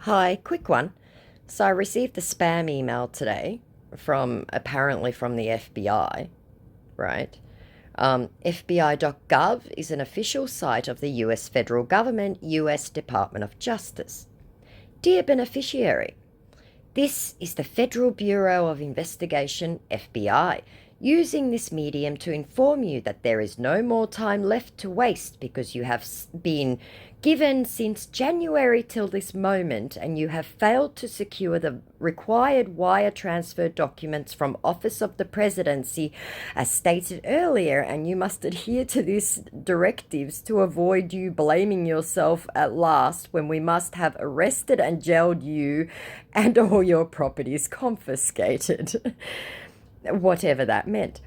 Hi, quick one. So I received a spam email today apparently from the FBI, right? FBI.gov is an official site of the US federal government, US Department of Justice. Dear beneficiary, this is the Federal Bureau of Investigation, FBI, using this medium to inform you that there is no more time left to waste because you have been given since January till this moment and you have failed to secure the required wire transfer documents from Office of the Presidency as stated earlier, and you must adhere to these directives to avoid you blaming yourself at last when we must have arrested and jailed you and all your properties confiscated. Whatever that meant.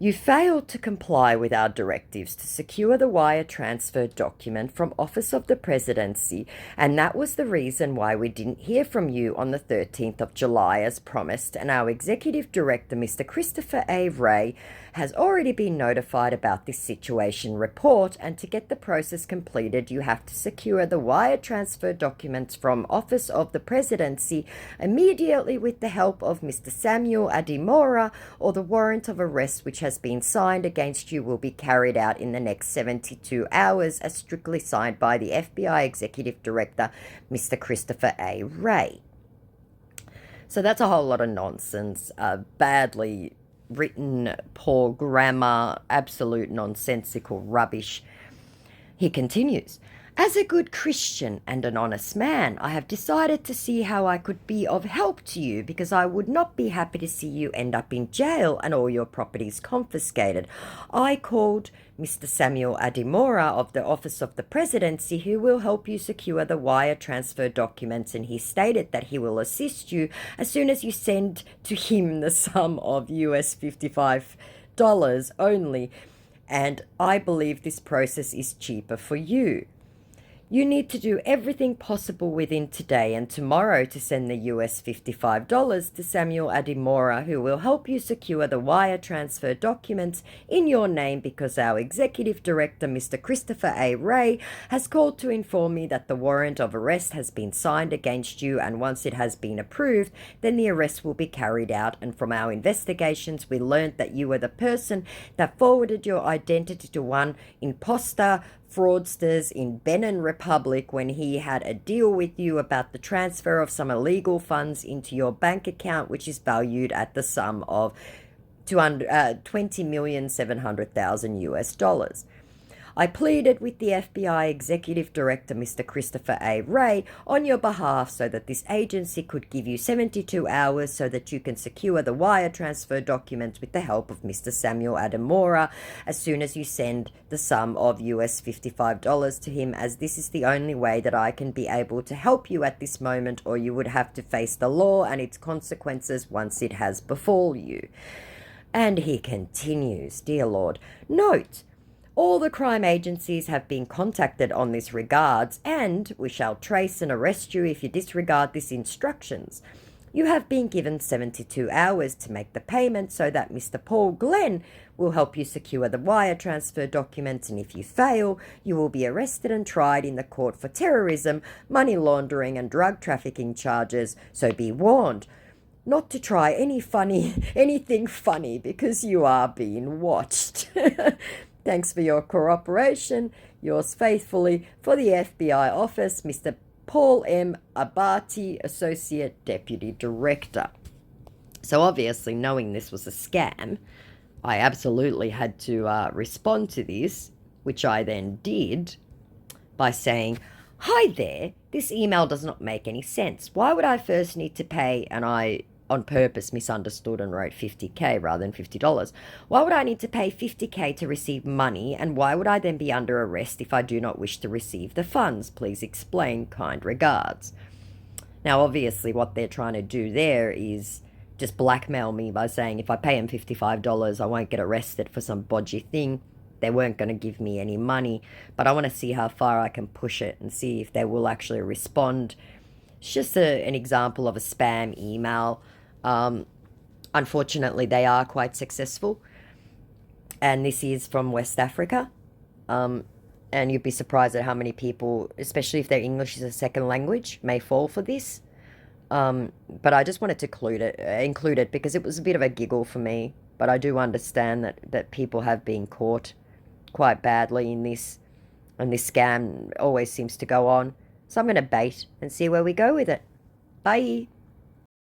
You failed to comply with our directives to secure the wire transfer document from Office of the Presidency, and that was the reason why we didn't hear from you on the 13th of July as promised, and our Executive Director, Mr. Christopher A. Wray, has already been notified about this situation report, and to get the process completed, you have to secure the wire transfer documents from Office of the Presidency immediately with the help of Mr. Samuel Adimora, or the warrant of arrest which has been signed against you will be carried out in the next 72 hours as strictly signed by the FBI Executive Director, Mr. Christopher A. Wray. So that's a whole lot of nonsense, badly written, poor grammar, absolute nonsensical rubbish. He continues, as a good Christian and an honest man, I have decided to see how I could be of help to you because I would not be happy to see you end up in jail and all your properties confiscated. I called Mr. Samuel Adimora of the Office of the Presidency, who will help you secure the wire transfer documents, and he stated that he will assist you as soon as you send to him the sum of US $55 only, and I believe this process is cheaper for you. You need to do everything possible within today and tomorrow to send the US $55 to Samuel Adimora, who will help you secure the wire transfer documents in your name because our Executive Director, Mr. Christopher A. Wray, has called to inform me that the warrant of arrest has been signed against you, and once it has been approved, then the arrest will be carried out. And from our investigations, we learned that you were the person that forwarded your identity to one imposter fraudsters in Benin Republic when he had a deal with you about the transfer of some illegal funds into your bank account, which is valued at the sum of 20,700,000 US dollars. I pleaded with the FBI Executive Director, Mr. Christopher A. Wray, on your behalf so that this agency could give you 72 hours so that you can secure the wire transfer documents with the help of Mr. Samuel Adimora as soon as you send the sum of US $55 to him, as this is the only way that I can be able to help you at this moment, or you would have to face the law and its consequences once it has befall you. And he continues, dear Lord, note, all the crime agencies have been contacted on this regards, and we shall trace and arrest you if you disregard these instructions. You have been given 72 hours to make the payment so that Mr. Paul Glenn will help you secure the wire transfer documents, and if you fail, you will be arrested and tried in the court for terrorism, money laundering, and drug trafficking charges, so be warned not to try anything funny because you are being watched. Thanks for your cooperation. Yours faithfully, for the FBI office, Mr. Paul M. Abati, Associate Deputy Director. So obviously, knowing this was a scam, I absolutely had to respond to this, which I then did by saying, hi there, this email does not make any sense. Why would I first need to pay, and I on purpose misunderstood and wrote 50K rather than $50. Why would I need to pay 50K to receive money, and why would I then be under arrest if I do not wish to receive the funds? Please explain. Kind regards. Now, obviously, what they're trying to do there is just blackmail me by saying if I pay them $55, I won't get arrested for some bodgy thing. They weren't going to give me any money, but I want to see how far I can push it and see if they will actually respond. It's just an example of a spam email. Unfortunately, they are quite successful, and this is from West Africa. And you'd be surprised at how many people, especially if their English is a second language, may fall for this. But I just wanted to include it because it was a bit of a giggle for me. But I do understand that people have been caught quite badly in this, and this scam always seems to go on. So I'm going to bait and see where we go with it. Bye.